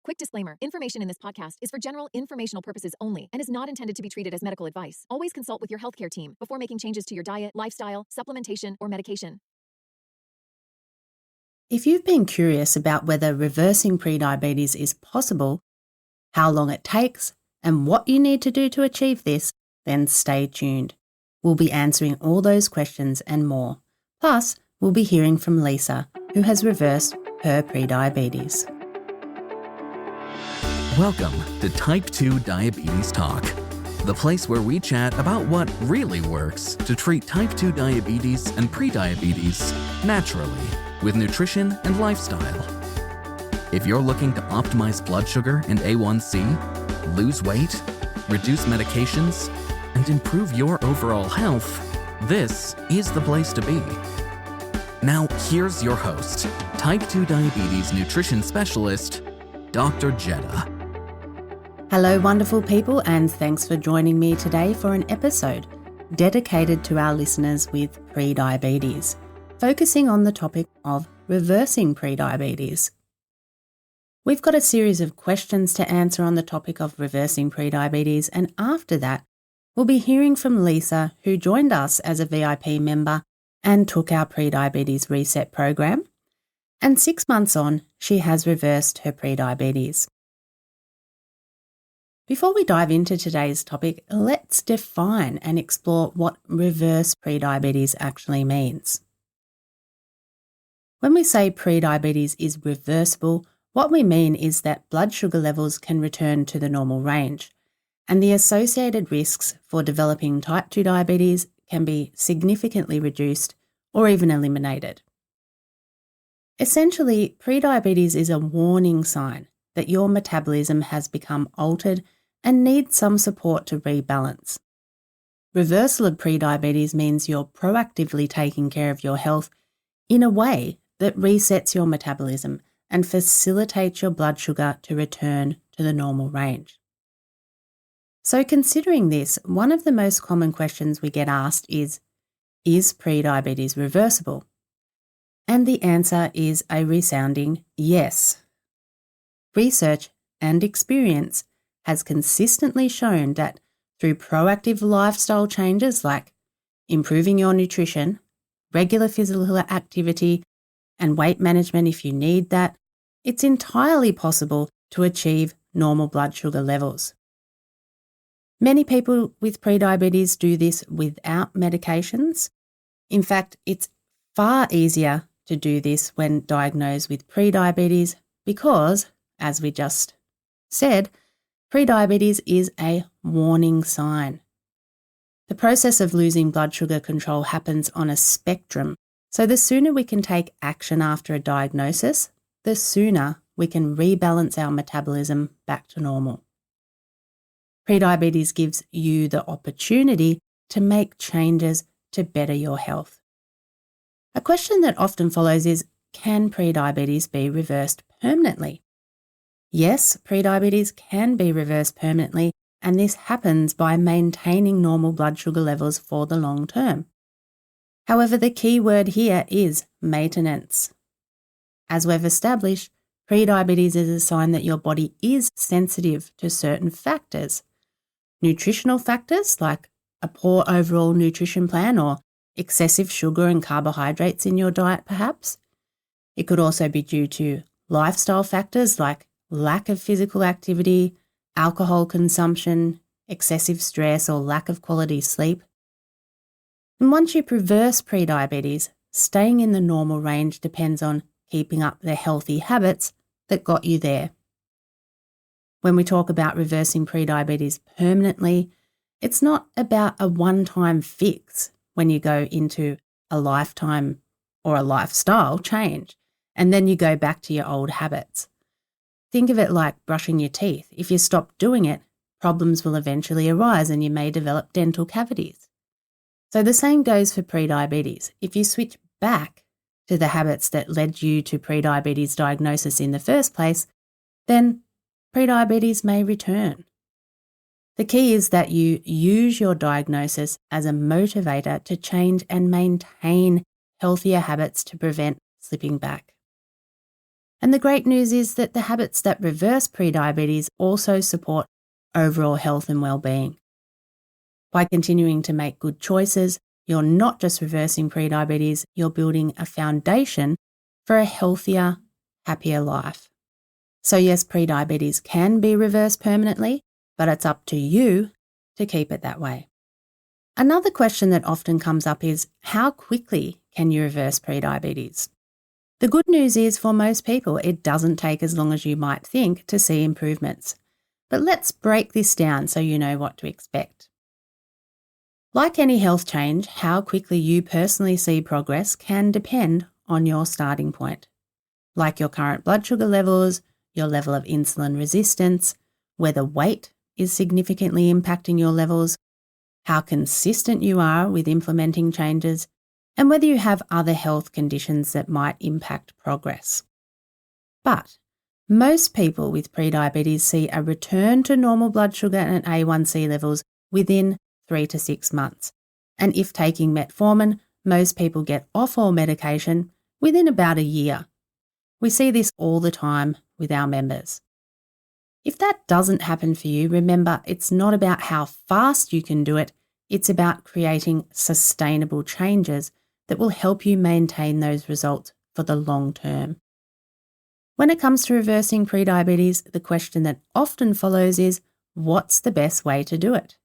Quick disclaimer. Information in this podcast is for general informational purposes only and is not intended to be treated as medical advice. Always consult with your healthcare team before making changes to your diet, lifestyle, supplementation, or medication. If you've been curious about whether reversing prediabetes is possible, how long it takes, and what you need to do to achieve this, then stay tuned. We'll be answering all those questions and more. Plus, we'll be hearing from Lisa, who has reversed her prediabetes. Welcome to Type 2 Diabetes Talk, the place where we chat about what really works to treat type 2 diabetes and prediabetes naturally with nutrition and lifestyle. If you're looking to optimize blood sugar and A1C, lose weight, reduce medications, and improve your overall health, this is the place to be. Now, here's your host, Type 2 Diabetes Nutrition Specialist, Dr. Jetta. Hello, wonderful people, and thanks for joining me today for an episode dedicated to our listeners with prediabetes, focusing on the topic of reversing prediabetes. We've got a series of questions to answer on the topic of reversing prediabetes, and after that, we'll be hearing from Lisa, who joined us as a VIP member and took our prediabetes reset program. And 6 months on, she has reversed her prediabetes. Before we dive into today's topic, let's define and explore what reverse prediabetes actually means. When we say prediabetes is reversible, what we mean is that blood sugar levels can return to the normal range, and the associated risks for developing type 2 diabetes can be significantly reduced or even eliminated. Essentially, prediabetes is a warning sign that your metabolism has become altered and needs some support to rebalance. Reversal of prediabetes means you're proactively taking care of your health in a way that resets your metabolism and facilitates your blood sugar to return to the normal range. So considering this, one of the most common questions we get asked is prediabetes reversible? And the answer is a resounding yes. Research and experience has consistently shown that through proactive lifestyle changes like improving your nutrition, regular physical activity, and weight management if you need that, it's entirely possible to achieve normal blood sugar levels. Many people with prediabetes do this without medications. In fact, it's far easier to do this when diagnosed with prediabetes because, as we just said, prediabetes is a warning sign. The process of losing blood sugar control happens on a spectrum, so the sooner we can take action after a diagnosis, the sooner we can rebalance our metabolism back to normal. Prediabetes gives you the opportunity to make changes to better your health. A question that often follows is, can prediabetes be reversed permanently? Yes, prediabetes can be reversed permanently, and this happens by maintaining normal blood sugar levels for the long term. However, the key word here is maintenance. As we've established, prediabetes is a sign that your body is sensitive to certain factors. Nutritional factors like a poor overall nutrition plan or excessive sugar and carbohydrates in your diet perhaps. It could also be due to lifestyle factors like lack of physical activity, alcohol consumption, excessive stress, or lack of quality sleep. And once you reverse prediabetes, staying in the normal range depends on keeping up the healthy habits that got you there. When we talk about reversing prediabetes permanently, it's not about a one-time fix when you go into a lifetime or a lifestyle change, and then you go back to your old habits. Think of it like brushing your teeth. If you stop doing it, problems will eventually arise and you may develop dental cavities. So the same goes for prediabetes. If you switch back to the habits that led you to prediabetes diagnosis in the first place, then prediabetes may return. The key is that you use your diagnosis as a motivator to change and maintain healthier habits to prevent slipping back. And the great news is that the habits that reverse prediabetes also support overall health and well-being. By continuing to make good choices, you're not just reversing prediabetes, you're building a foundation for a healthier, happier life. So yes, prediabetes can be reversed permanently, but it's up to you to keep it that way. Another question that often comes up is, how quickly can you reverse prediabetes? The good news is for most people, it doesn't take as long as you might think to see improvements. But let's break this down so you know what to expect. Like any health change, how quickly you personally see progress can depend on your starting point, like your current blood sugar levels, your level of insulin resistance, whether weight is significantly impacting your levels, how consistent you are with implementing changes, and whether you have other health conditions that might impact progress. But most people with prediabetes see a return to normal blood sugar and A1C levels within 3 to 6 months. And if taking metformin, most people get off all medication within about a year. We see this all the time with our members. If that doesn't happen for you, remember it's not about how fast you can do it, it's about creating sustainable changes that will help you maintain those results for the long term. When it comes to reversing prediabetes, the question that often follows is, what's the best way to do it?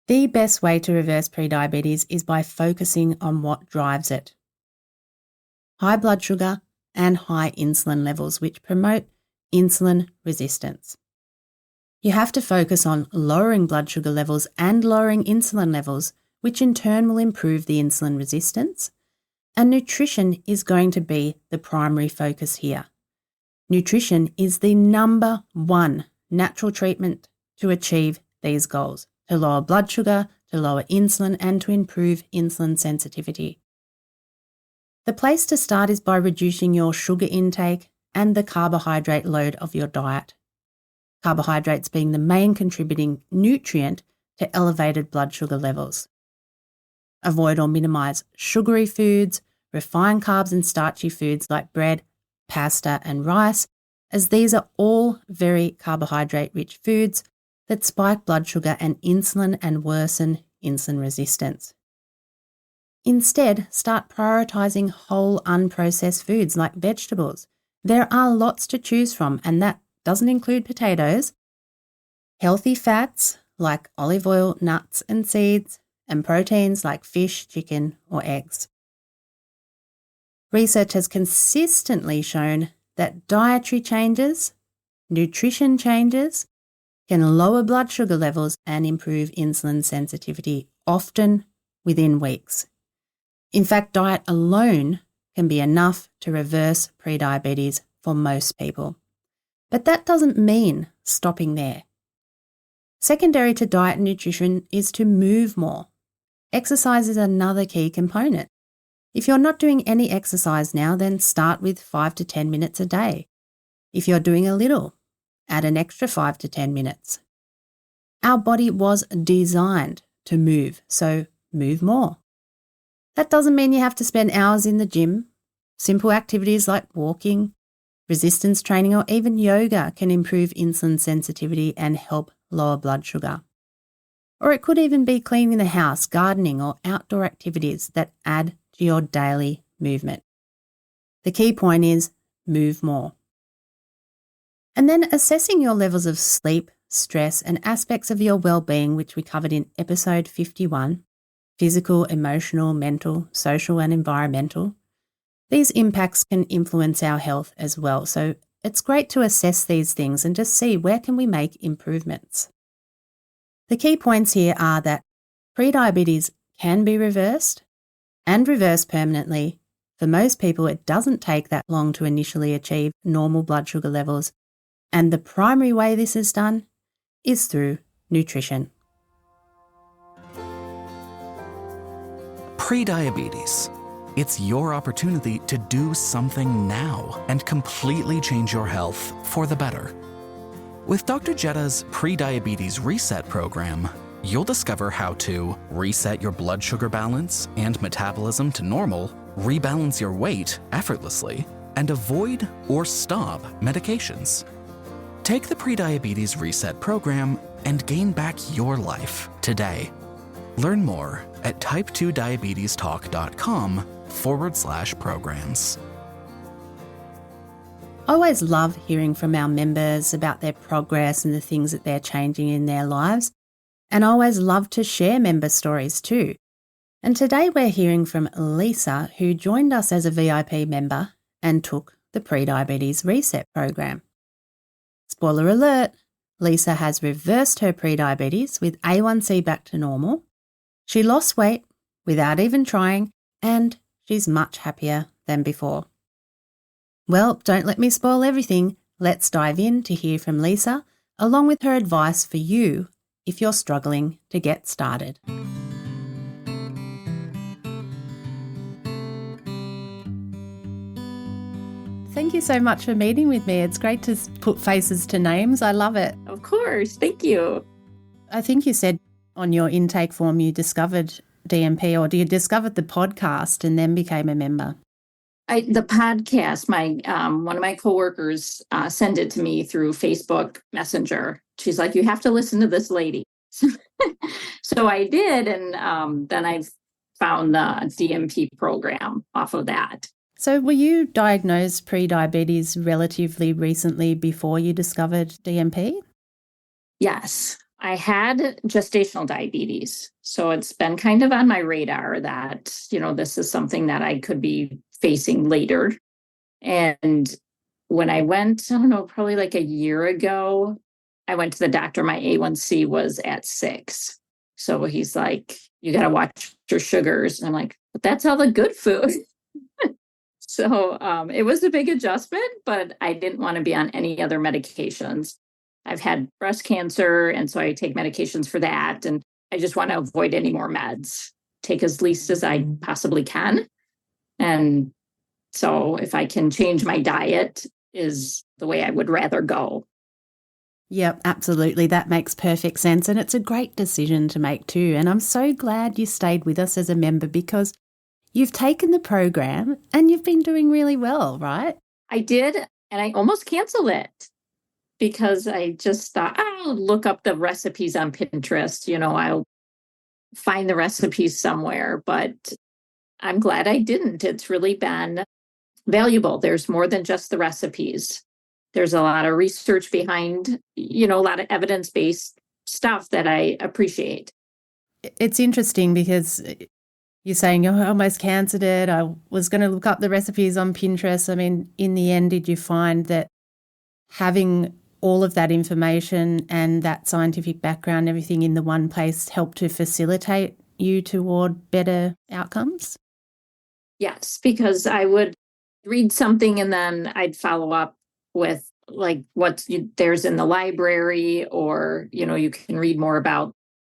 The best way to reverse prediabetes is by focusing on what drives it. High blood sugar and high insulin levels, which promote insulin resistance. You have to focus on lowering blood sugar levels and lowering insulin levels, which in turn will improve the insulin resistance. And nutrition is going to be the primary focus here. Nutrition is the number one natural treatment to achieve these goals, to lower blood sugar, to lower insulin, and to improve insulin sensitivity. The place to start is by reducing your sugar intake and the carbohydrate load of your diet. Carbohydrates being the main contributing nutrient to elevated blood sugar levels. Avoid or minimize sugary foods, refined carbs and starchy foods like bread, pasta and rice, as these are all very carbohydrate-rich foods that spike blood sugar and insulin and worsen insulin resistance. Instead, start prioritizing whole unprocessed foods like vegetables. There are lots to choose from, and that doesn't include potatoes. Healthy fats like olive oil, nuts and seeds, and proteins like fish, chicken or eggs. Research has consistently shown that dietary changes, nutrition changes, can lower blood sugar levels and improve insulin sensitivity, often within weeks. In fact, diet alone can be enough to reverse prediabetes for most people. But that doesn't mean stopping there. Secondary to diet and nutrition is to move more. Exercise is another key component. If you're not doing any exercise now, then start with 5 to 10 minutes a day. If you're doing a little, add an extra 5 to 10 minutes. Our body was designed to move, so move more. That doesn't mean you have to spend hours in the gym. Simple activities like walking, resistance training, or even yoga can improve insulin sensitivity and help lower blood sugar. Or it could even be cleaning the house, gardening, or outdoor activities that add to your daily movement. The key point is move more. And then assessing your levels of sleep, stress, and aspects of your well-being, which we covered in episode 51, physical, emotional, mental, social, and environmental. These impacts can influence our health as well, so it's great to assess these things and just see where can we make improvements. The key points here are that prediabetes can be reversed and reversed permanently. For most people, it doesn't take that long to initially achieve normal blood sugar levels, and the primary way this is done is through nutrition. Prediabetes. It's your opportunity to do something now and completely change your health for the better. With Dr. Jetta's Prediabetes Reset program, you'll discover how to reset your blood sugar balance and metabolism to normal, rebalance your weight effortlessly, and avoid or stop medications. Take the Prediabetes Reset program and gain back your life today. Learn more at type2diabetestalk.com/programs. I always love hearing from our members about their progress and the things that they're changing in their lives. And I always love to share member stories too. And today we're hearing from Lisa, who joined us as a VIP member and took the Prediabetes Reset program. Spoiler alert, Lisa has reversed her prediabetes with A1C back to normal. She lost weight without even trying, and she's much happier than before. Well, don't let me spoil everything. Let's dive in to hear from Lisa, along with her advice for you if you're struggling to get started. Thank you so much for meeting with me. It's great to put faces to names. I love it. Of course. Thank you. I think you said on your intake form you discovered DMP, or you discovered the podcast and then became a member? The podcast, one of my coworkers sent it to me through Facebook Messenger. She's like, you have to listen to this lady. So I did. And then I found the DMP program off of that. So were you diagnosed pre-diabetes relatively recently before you discovered DMP? Yes, I had gestational diabetes. So it's been kind of on my radar that, this is something that I could be facing later. And when I went, I don't know, probably like a year ago, I went to the doctor. My A1C was at 6. So he's like, you got to watch your sugars. And I'm like, but that's all the good food. So it was a big adjustment, but I didn't want to be on any other medications. I've had breast cancer, and so I take medications for that. And I just want to avoid any more meds, take as least as I possibly can. And so if I can change my diet is the way I would rather go. Yep, absolutely. That makes perfect sense. And it's a great decision to make too. And I'm so glad you stayed with us as a member, because you've taken the program and you've been doing really well, right? I did. And I almost canceled it because I just thought, I'll look up the recipes on Pinterest. I'll find the recipes somewhere. But I'm glad I didn't. It's really been valuable. There's more than just the recipes. There's a lot of research behind, a lot of evidence-based stuff that I appreciate. It's interesting because you're saying, I almost canceled it. I was going to look up the recipes on Pinterest. I mean, in the end, did you find that having all of that information and that scientific background, everything in the one place, helped to facilitate you toward better outcomes? Yes, because I would read something and then I'd follow up with like there's in the library, or, you can read more about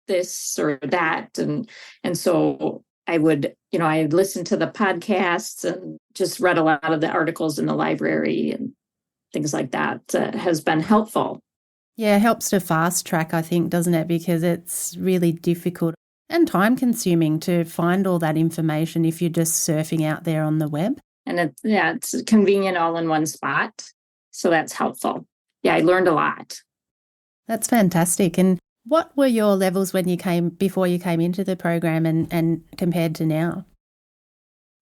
this or that. And so I would, I listened to the podcasts and just read a lot of the articles in the library and things like that. Has been helpful. Yeah, it helps to fast track, I think, doesn't it? Because it's really difficult and time consuming to find all that information if you're just surfing out there on the web. And it's convenient all in one spot. So that's helpful. Yeah, I learned a lot. That's fantastic. And what were your levels before you came into the program and compared to now?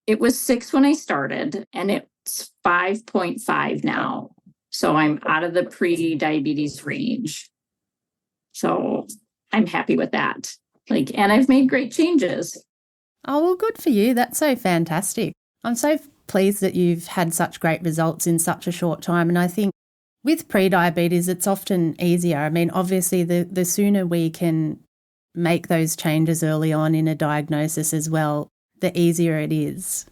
It was 6 when I started, and it's 5.5 now. So I'm out of the pre-diabetes range. So I'm happy with that. And I've made great changes. Oh, well, good for you. That's so fantastic. I'm so pleased that you've had such great results in such a short time. And I think with pre-diabetes, it's often easier. I mean, obviously, the sooner we can make those changes early on in a diagnosis as well, the easier it is.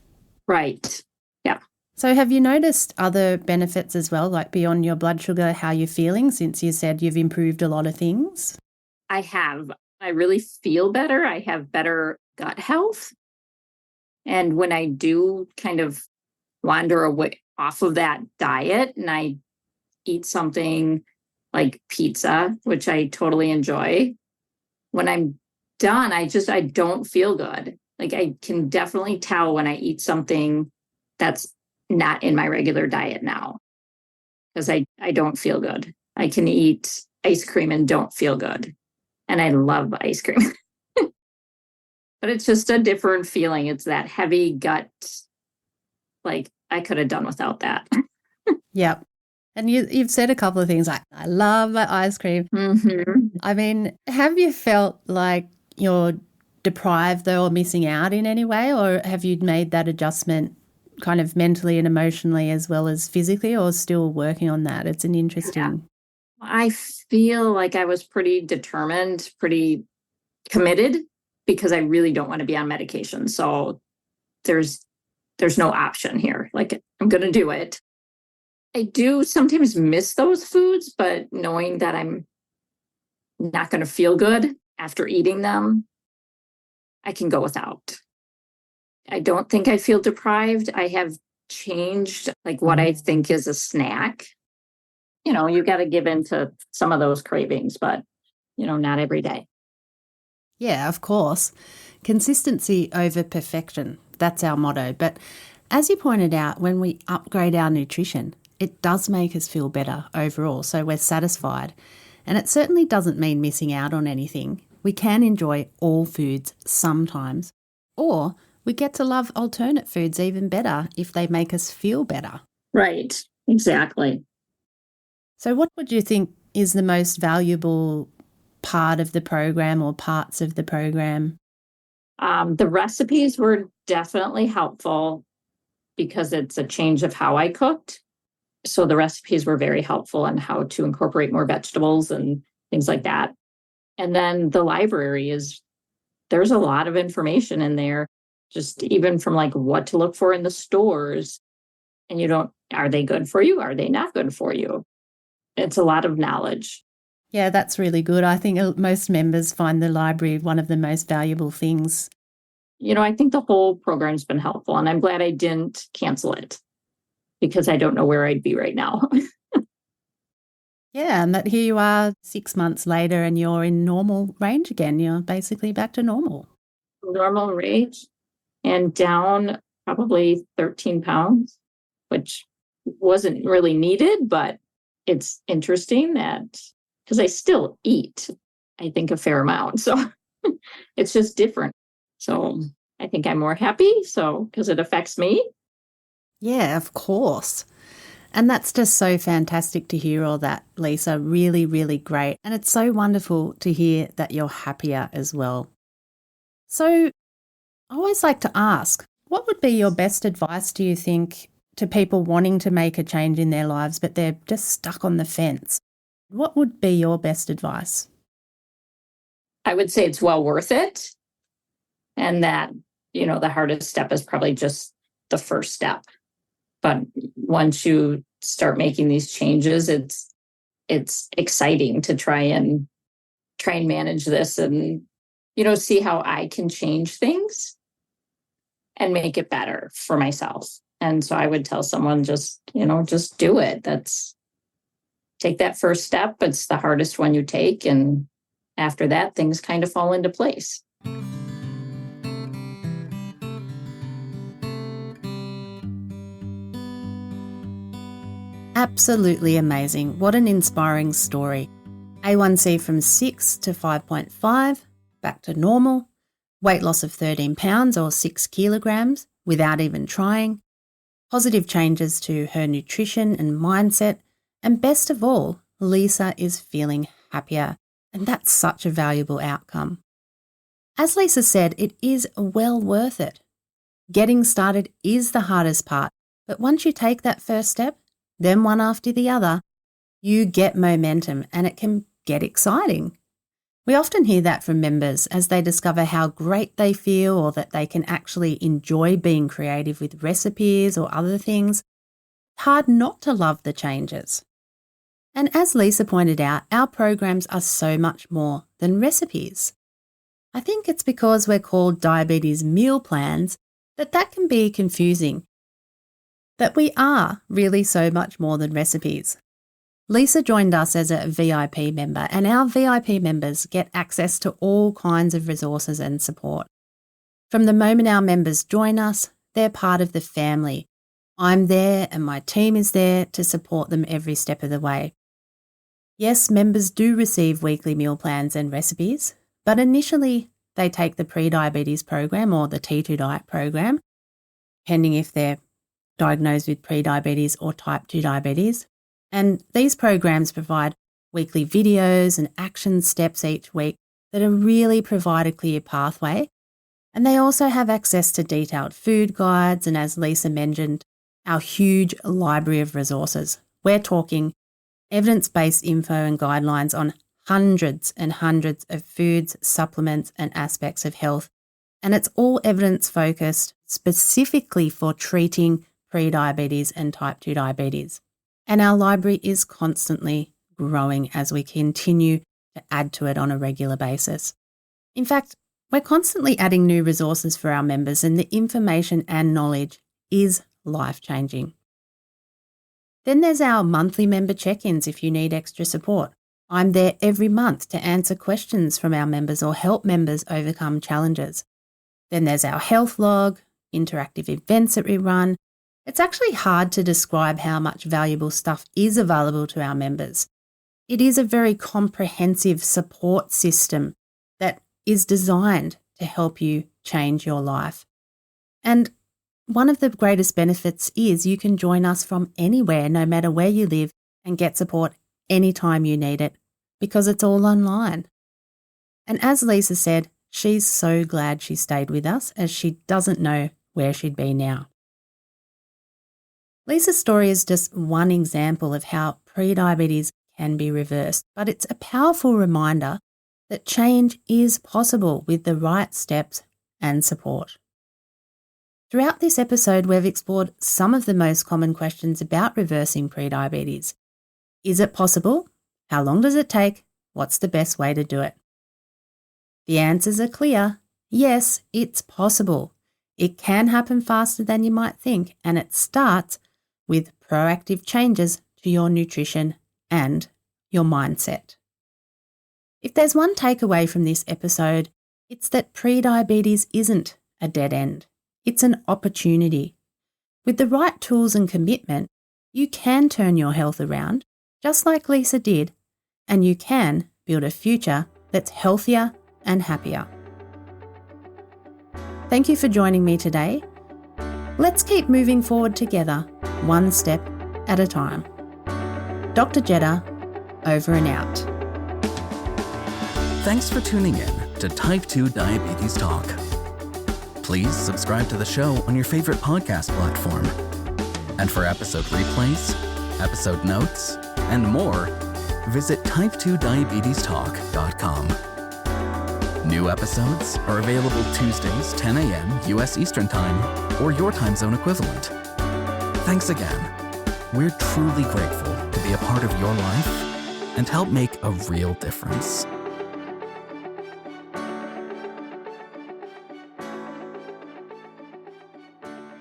Right. Yeah. So have you noticed other benefits as well, like beyond your blood sugar, how you're feeling, since you said you've improved a lot of things? I have. I really feel better. I have better gut health. And when I do kind of wander away off of that diet and I eat something like pizza, which I totally enjoy, when I'm done, I don't feel good. I can definitely tell when I eat something that's not in my regular diet now because I don't feel good. I can eat ice cream and don't feel good. And I love ice cream. But it's just a different feeling. It's that heavy gut. Like I could have done without that. Yep. And you've said a couple of things like, I love my ice cream. Mm-hmm. I mean, have you felt like you're deprived though or missing out in any way, or have you made that adjustment kind of mentally and emotionally as well as physically, or still working on that? It's an interesting... Yeah. I feel like I was pretty determined, pretty committed because I really don't want to be on medication. So there's no option here. Like I'm going to do it. I do sometimes miss those foods, but knowing that I'm not going to feel good after eating them, I can go without. I don't think I feel deprived. I have changed like what I think is a snack. You got to give in to some of those cravings, but, not every day. Yeah, of course. Consistency over perfection. That's our motto. But as you pointed out, when we upgrade our nutrition, it does make us feel better overall. So we're satisfied. And it certainly doesn't mean missing out on anything. We can enjoy all foods sometimes, or we get to love alternate foods even better if they make us feel better. Right. Exactly. So what would you think is the most valuable part of the program or parts of the program? The recipes were definitely helpful because it's a change of how I cooked. So the recipes were very helpful on how to incorporate more vegetables and things like that. And then the library there's a lot of information in there, just even from like what to look for in the stores. And are they good for you? Are they not good for you? It's a lot of knowledge. Yeah, that's really good. I think most members find the library one of the most valuable things. I think the whole program's been helpful, and I'm glad I didn't cancel it because I don't know where I'd be right now. Yeah, and that here you are 6 months later and you're in normal range again. You're basically back to normal. Normal range and down probably 13 pounds, which wasn't really needed, but it's interesting that because I still eat, I think, a fair amount. So it's just different. So I think I'm more happy. So because it affects me. Yeah, of course. And that's just so fantastic to hear all that, Lisa. Really, really great. And it's so wonderful to hear that you're happier as well. So I always like to ask, what would be your best advice, do you think, to people wanting to make a change in their lives, but they're just stuck on the fence? What would be your best advice? I would say it's well worth it. And that, the hardest step is probably just the first step. But once you start making these changes, it's exciting to try and manage this and, see how I can change things and make it better for myself. And so I would tell someone just do it. Take that first step. It's the hardest one you take. And after that, things kind of fall into place. Absolutely amazing. What an inspiring story. A1C from 6 to 5.5, back to normal, weight loss of 13 pounds or 6 kilograms without even trying, positive changes to her nutrition and mindset, and best of all, Lisa is feeling happier, and that's such a valuable outcome. As Lisa said, it is well worth it. Getting started is the hardest part, but once you take that first step, then one after the other, you get momentum and it can get exciting. We often hear that from members as they discover how great they feel or that they can actually enjoy being creative with recipes or other things. It's hard not to love the changes. And as Lisa pointed out, our programs are so much more than recipes. I think it's because we're called diabetes meal plans that can be confusing. But we are really so much more than recipes. Lisa joined us as a VIP member, and our VIP members get access to all kinds of resources and support. From the moment our members join us, they're part of the family, I'm there and my team is there to support them every step of the way. Yes, members do receive weekly meal plans and recipes, but initially they take the prediabetes program or the T2 diet program, depending if they're diagnosed with prediabetes or type 2 diabetes. And these programs provide weekly videos and action steps each week that really provide a clear pathway. And they also have access to detailed food guides and, as Lisa mentioned, our huge library of resources. We're talking evidence-based info and guidelines on hundreds and hundreds of foods, supplements and aspects of health. And it's all evidence-focused specifically for treating prediabetes and type 2 diabetes. And our library is constantly growing as we continue to add to it on a regular basis. In fact, we're constantly adding new resources for our members, and the information and knowledge is life-changing. Then there's our monthly member check-ins if you need extra support. I'm there every month to answer questions from our members or help members overcome challenges. Then there's our health log, interactive events that we run. It's actually hard to describe how much valuable stuff is available to our members. It is a very comprehensive support system that is designed to help you change your life. And one of the greatest benefits is you can join us from anywhere, no matter where you live, and get support anytime you need it because it's all online. And as Lisa said, she's so glad she stayed with us as she doesn't know where she'd be now. Lisa's story is just one example of how prediabetes can be reversed, but it's a powerful reminder that change is possible with the right steps and support. Throughout this episode, we've explored some of the most common questions about reversing prediabetes. Is it possible? How long does it take? What's the best way to do it? The answers are clear. Yes, it's possible. It can happen faster than you might think, and it starts with proactive changes to your nutrition and your mindset. If there's one takeaway from this episode, it's that prediabetes isn't a dead end. It's an opportunity. With the right tools and commitment, you can turn your health around, just like Lisa did, and you can build a future that's healthier and happier. Thank you for joining me today. Let's keep moving forward together, one step at a time. Dr. Jetta, over and out. Thanks for tuning in to Type 2 Diabetes Talk. Please subscribe to the show on your favorite podcast platform. And for episode replays, episode notes, and more, visit type2diabetestalk.com. New episodes are available Tuesdays, 10 a.m. U.S. Eastern Time, or your time zone equivalent. Thanks again. We're truly grateful to be a part of your life and help make a real difference.